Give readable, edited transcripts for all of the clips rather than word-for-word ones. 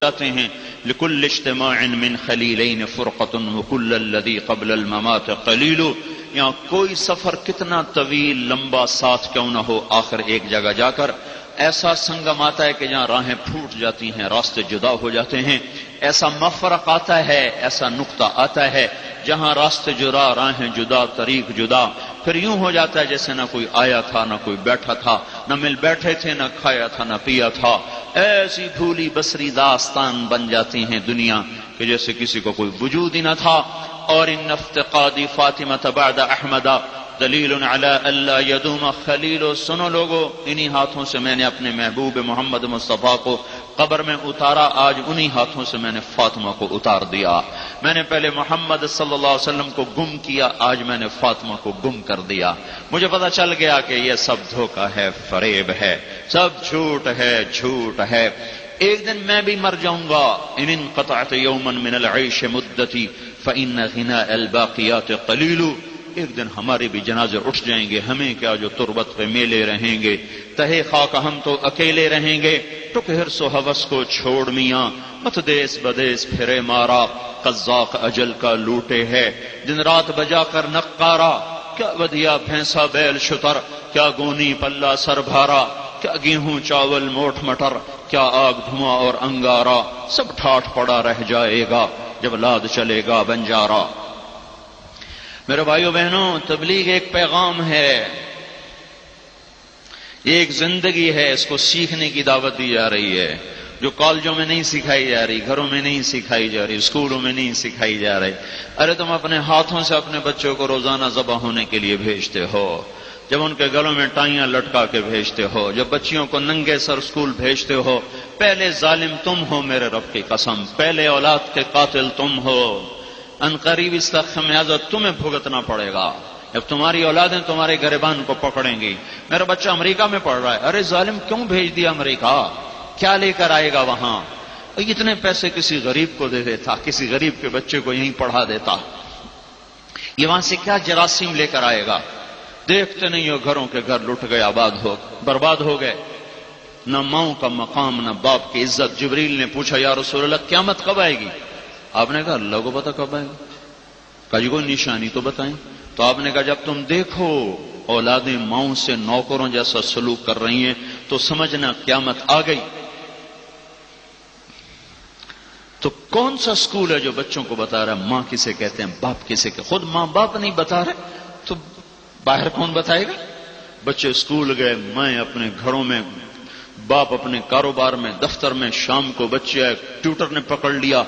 جاتے ہیں لکل اجتماع من خلیلین فرقۃ وکل الذی قبل الممات قلیل. یہاں کوئی سفر کتنا طویل لمبا ساتھ کیوں نہ ہو، آخر ایک جگہ جا کر ایسا سنگم آتا ہے کہ جہاں راہیں پھوٹ جاتی ہیں، راستے جدا ہو جاتے ہیں. ایسا مفرق آتا ہے، ایسا نقطہ آتا ہے جہاں راستے جدا، راہیں جدا، طریق جدا. پھر یوں ہو جاتا ہے جیسے نہ کوئی آیا تھا نہ کوئی بیٹھا تھا، نہ مل بیٹھے تھے نہ کھایا تھا نہ پیا تھا. ایسی بھولی بسری داستان بن جاتی ہیں دنیا کہ جیسے کسی کو کوئی وجود ہی نہ تھا. اور ان افتقادی فاطمہ بعد احمد دلیل علی اللہ یدوم خلیل. سنو لوگو، انہی ہاتھوں سے میں نے اپنے محبوب محمد مصطفیٰ کو قبر میں اتارا، آج انہی ہاتھوں سے میں نے فاطمہ کو اتار دیا. میں نے پہلے محمد صلی اللہ علیہ وسلم کو گم کیا، آج میں نے فاطمہ کو گم کر دیا. مجھے پتا چل گیا کہ یہ سب دھوکہ ہے، فریب ہے، سب جھوٹ ہے، جھوٹ ہے. ایک دن میں بھی مر جاؤں گا. ان انقطعت یوما من العیش مدتی فإن غناء الباقیات قلیل. ایک دن ہمارے بھی جنازے اٹھ جائیں گے، ہمیں کیا جو تربت پہ میلے رہیں گے، تہے خاک ہم تو اکیلے رہیں گے. ٹک حرص و حوث کو چھوڑ میاں، مت دیس بدیس پھرے مارا، قذاق اجل کا لوٹے ہے دن رات بجا کر نقارا. کیا ودیا بھینسا بیل شتر، کیا گونی پلہ سر بھارا، کیا گیہوں چاول موٹ مٹر، کیا آگ دھواں اور انگارا. سب ٹھاٹھ پڑا رہ جائے گا جب لاد چلے گا بنجارا. میرے بھائیو بہنوں، تبلیغ ایک پیغام ہے، یہ ایک زندگی ہے. اس کو سیکھنے کی دعوت دی جا رہی ہے جو کالجوں میں نہیں سکھائی جا رہی، گھروں میں نہیں سکھائی جا رہی، اسکولوں میں نہیں سکھائی جا رہی. ارے تم اپنے ہاتھوں سے اپنے بچوں کو روزانہ ذبح ہونے کے لیے بھیجتے ہو، جب ان کے گلوں میں ٹائیاں لٹکا کے بھیجتے ہو، جب بچیوں کو ننگے سر اسکول بھیجتے ہو. پہلے ظالم تم ہو میرے رب کی قسم، پہلے اولاد کے قاتل تم ہو. ان قریب اس کا خمیازہ تمہیں بھگتنا پڑے گا جب تمہاری اولادیں تمہارے گریبان کو پکڑیں گی. میرا بچہ امریکہ میں پڑھ رہا ہے، ارے ظالم کیوں بھیج دیا امریکہ، کیا لے کر آئے گا وہاں؟ اتنے پیسے کسی غریب کو دے دیتا، کسی غریب کے بچے کو یہیں پڑھا دیتا. یہ وہاں سے کیا جراثیم لے کر آئے گا؟ دیکھتے نہیں ہو گھروں کے گھر لٹ گئے، آباد ہو برباد ہو گئے. نہ ماؤں کا مقام نہ باپ کی عزت. جبریل نے پوچھا یا رسول اللہ قیامت کب آئے گی؟ آپ نے کہا اللہ کو پتا کب آئے گا. کہا جی کوئی نشانی تو بتائیں. تو آپ نے کہا جب تم دیکھو اولادیں ماؤں سے نوکروں جیسا سلوک کر رہی ہیں تو سمجھنا قیامت آ گئی. تو کون سا اسکول ہے جو بچوں کو بتا رہا ہے ماں کسے کہتے ہیں، باپ کسے کہتے ہیں؟ خود ماں باپ نہیں بتا رہے تو باہر کون بتائے گا؟ بچے اسکول گئے، میں اپنے گھروں میں، باپ اپنے کاروبار میں، دفتر میں. شام کو بچے آئے، ٹیوٹر نے پکڑ لیا،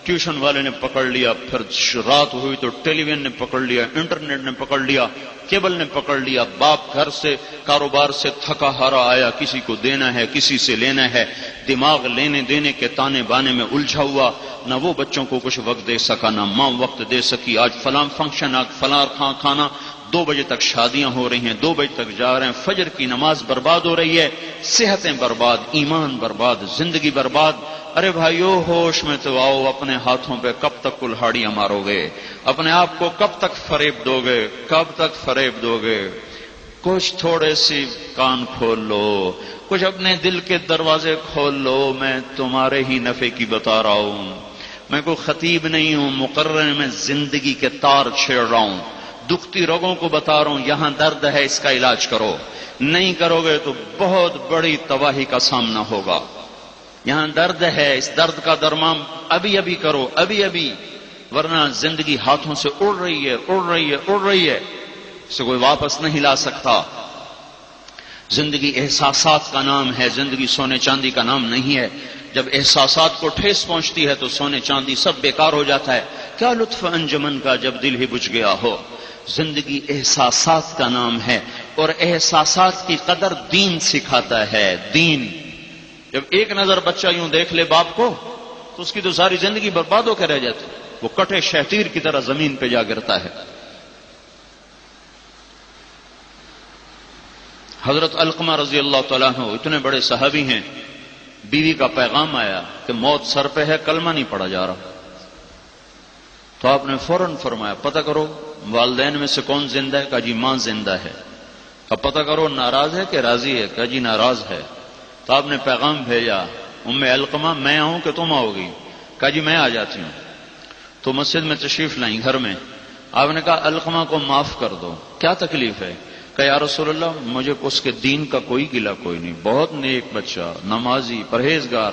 ٹیوشن والے نے پکڑ لیا، پھر رات ہوئی تو ٹیلی ویژن نے پکڑ لیا، انٹرنیٹ نے پکڑ لیا، کیبل نے پکڑ لیا. باپ گھر سے کاروبار سے تھکا ہارا آیا، کسی کو دینا ہے کسی سے لینا ہے، دماغ لینے دینے کے تانے بانے میں الجھا ہوا. نہ وہ بچوں کو کچھ وقت دے سکا نہ ماں وقت دے سکی. آج فلاں فنکشن، آج فلاں کھانا، 2 بجے تک شادیاں ہو رہی ہیں، 2 بجے تک جا رہے ہیں، فجر کی نماز برباد ہو رہی ہے، صحتیں برباد، ایمان برباد، زندگی برباد. ارے بھائیو ہوش میں تو آؤ. اپنے ہاتھوں پہ کب تک کلہاڑیاں مارو گے؟ اپنے آپ کو کب تک فریب دو گے؟ کب تک فریب دو گے؟ کچھ تھوڑے سی کان کھول لو، کچھ اپنے دل کے دروازے کھول لو. میں تمہارے ہی نفع کی بتا رہا ہوں، میں کوئی خطیب نہیں ہوں. مقرر میں زندگی کے تار چھیڑ رہا ہوں، دکھتی رگوں کو بتا رہا ہوں یہاں درد ہے، اس کا علاج کرو. نہیں کرو گے تو بہت بڑی تباہی کا سامنا ہوگا. یہاں درد ہے، اس درد کا درمان ابھی ابھی کرو، ابھی ابھی، ورنہ زندگی ہاتھوں سے اڑ رہی ہے، اڑ رہی ہے، اڑ رہی ہے، اسے کوئی واپس نہیں لا سکتا. زندگی احساسات کا نام ہے، زندگی سونے چاندی کا نام نہیں ہے. جب احساسات کو ٹھیس پہنچتی ہے تو سونے چاندی سب بیکار ہو جاتا ہے. کیا لطف انجمن کا جب دل ہی بجھ گیا ہو. زندگی احساسات کا نام ہے، اور احساسات کی قدر دین سکھاتا ہے. دین. جب ایک نظر بچہ یوں دیکھ لے باپ کو تو اس کی تو ساری زندگی برباد ہو کے رہ جاتی، وہ کٹے شہتیر کی طرح زمین پہ جا گرتا ہے. حضرت علقمہ رضی اللہ تعالیٰ عنہ اتنے بڑے صحابی ہیں، بیوی کا پیغام آیا کہ موت سر پہ ہے، کلمہ نہیں پڑھا جا رہا. تو آپ نے فوراً فرمایا پتہ کرو والدین میں سے کون زندہ ہے؟ کہا جی ماں زندہ ہے. اب پتہ کرو ناراض ہے کہ راضی ہے؟ کہا جی ناراض ہے. تو آپ نے پیغام بھیجا ام علقمہ میں آؤں کہ تم آؤ گی؟ کہا جی میں آ جاتی ہوں۔ تو مسجد میں تشریف لائیں گھر میں، آپ نے کہا علقمہ کو معاف کر دو، کیا تکلیف ہے؟ کہ یا رسول اللہ مجھے اس کے دین کا کوئی گلہ کوئی نہیں، بہت نیک بچہ، نمازی، پرہیزگار،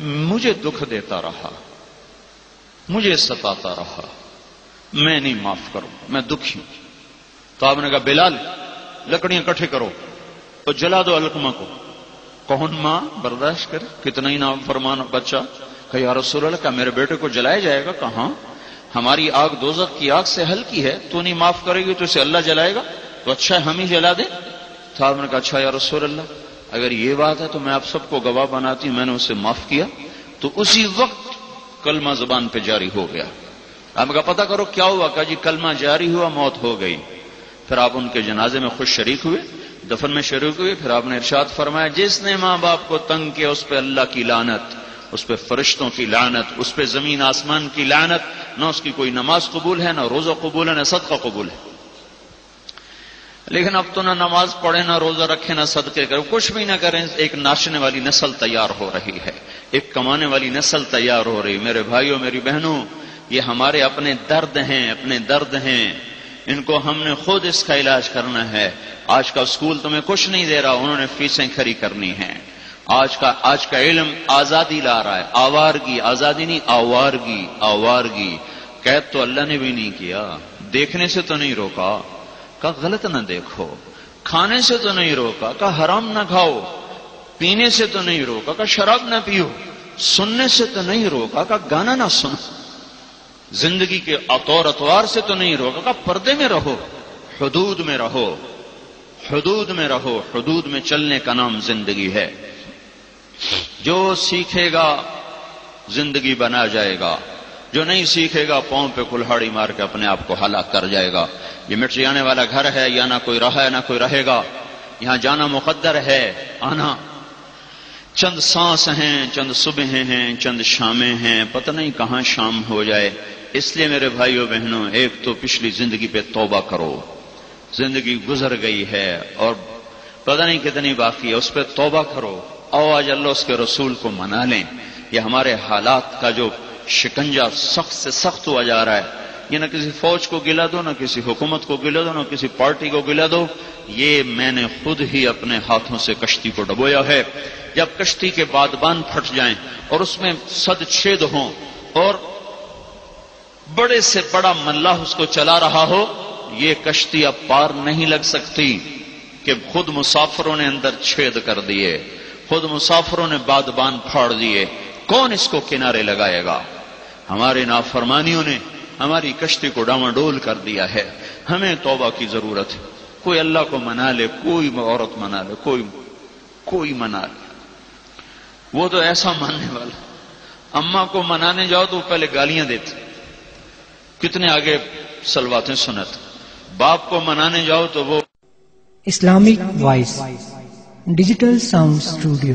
مجھے دکھ دیتا رہا، مجھے ستاتا رہا، میں نہیں معاف کروں، میں دکھی ہوں۔ تو آپ نے کہا بلال لکڑیاں اکٹھے کرو تو جلا دو علقمہ کو۔ کون ماں برداشت کرے؟ کتنا ہی نام فرمان بچہ۔ کہ یا رسول اللہ کیا میرے بیٹے کو جلایا جائے گا؟ کہاں، ہماری آگ دوزخ کی آگ سے ہلکی ہے، تو نہیں معاف کرے گی تو اسے اللہ جلائے گا، تو اچھا ہے ہم ہی جلا دیں۔ تو آپ نے کہا اچھا یا رسول اللہ اگر یہ بات ہے تو میں آپ سب کو گواہ بناتی ہوں، میں نے اسے معاف کیا۔ تو اسی وقت کلمہ زبان پہ جاری ہو گیا۔ آپ کا پتہ کرو کیا ہوا؟ کہا جی کلمہ جاری ہوا، موت ہو گئی۔ پھر آپ ان کے جنازے میں خود شریک ہوئے، دفن میں شریک ہوئے۔ پھر آپ نے ارشاد فرمایا جس نے ماں باپ کو تنگ کیا اس پہ اللہ کی لعنت، اس پہ فرشتوں کی لعنت، اس پہ زمین آسمان کی لعنت، نہ اس کی کوئی نماز قبول ہے، نہ روزہ قبول ہے، نہ صدقہ قبول ہے۔ لیکن اب تو نہ نماز پڑھے، نہ روزہ رکھے، نہ صدقے کرے، کچھ بھی نہ کریں، ایک ناچنے والی نسل تیار ہو رہی ہے، ایک کمانے والی نسل تیار ہو رہی۔ میرے بھائیوں میری بہنوں، یہ ہمارے اپنے درد ہیں، اپنے درد ہیں، ان کو ہم نے خود اس کا علاج کرنا ہے۔ آج کا اسکول تمہیں کچھ نہیں دے رہا، انہوں نے فیسیں کھری کرنی ہیں۔ آج کا علم آزادی لا رہا ہے، آوارگی، آزادی نہیں آوارگی، آوارگی۔ قید تو اللہ نے بھی نہیں کیا، دیکھنے سے تو نہیں روکا، کہا غلط نہ دیکھو، کھانے سے تو نہیں روکا، کہا حرام نہ کھاؤ، پینے سے تو نہیں روکا، کہا شراب نہ پیو، سننے سے تو نہیں روکا، کہا گانا نہ سنو، زندگی کے اطور اطوار سے تو نہیں روکا، کہا پردے میں رہو، حدود میں رہو، حدود میں رہو، حدود میں چلنے کا نام زندگی ہے۔ جو سیکھے گا زندگی بنا جائے گا، جو نہیں سیکھے گا پاؤں پہ کلہاڑی مار کے اپنے آپ کو ہلاک کر جائے گا۔ یہ مٹ جانے والا گھر ہے، یا نہ کوئی رہا ہے نہ کوئی رہے گا، یہاں جانا مقدر ہے، آنا چند سانس ہیں، چند صبحیں ہیں، چند شامیں ہیں، پتہ نہیں کہاں شام ہو جائے۔ اس لیے میرے بھائیوں بہنوں، ایک تو پچھلی زندگی پہ توبہ کرو، زندگی گزر گئی ہے اور پتہ نہیں کتنی باقی ہے، اس پہ توبہ کرو، اور آج اللہ اس کے رسول کو منا لیں۔ یہ ہمارے حالات کا جو شکنجہ سخت سے سخت ہوا جا رہا ہے، یہ نہ کسی فوج کو گلا دو، نہ کسی حکومت کو گلا دو، نہ کسی پارٹی کو گلا دو، یہ میں نے خود ہی اپنے ہاتھوں سے کشتی کو ڈبویا ہے۔ جب کشتی کے بادبان پھٹ جائیں اور اس میں صد چھید ہوں اور بڑے سے بڑا ملاح اس کو چلا رہا ہو، یہ کشتی اب پار نہیں لگ سکتی کہ خود مسافروں نے اندر چھید کر دیے، خود مسافروں نے بادبان پھاڑ دیے، کون اس کو کنارے لگائے گا؟ ہمارے نافرمانیوں نے ہماری کشتی کو ڈاواڈول کر دیا ہے۔ ہمیں توبہ کی ضرورت ہے۔ کوئی اللہ کو منا لے، کوئی عورت منا لے، کوئی منا لے، وہ تو ایسا ماننے والا۔ اماں کو منانے جاؤ تو وہ پہلے گالیاں دیتے، کتنے آگے سلواتیں سنت۔ باپ کو منانے جاؤ تو وہ Islamic voice digital sound studio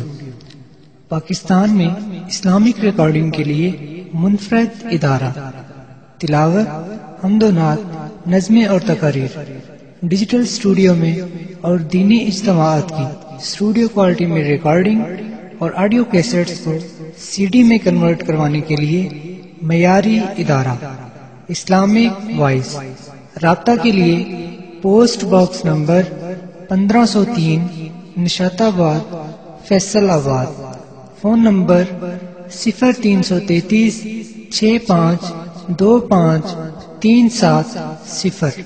Pakistan میں اسلامک ریکارڈنگ کے لیے منفرد ادارہ، تلاوت، حمد و نعت، نظمیں اور تقاریر ڈیجیٹل اسٹوڈیو میں اور دینی اجتماعات کی اسٹوڈیو کوالٹی میں ریکارڈنگ اور آڈیو کیسٹس کو سی ڈی میں کنورٹ کروانے کے لیے معیاری ادارہ اسلامک وائس۔ رابطہ کے لیے پوسٹ باکس نمبر 1503 نشات آباد فیصل آباد، فون نمبر 0333 6525 37 0۔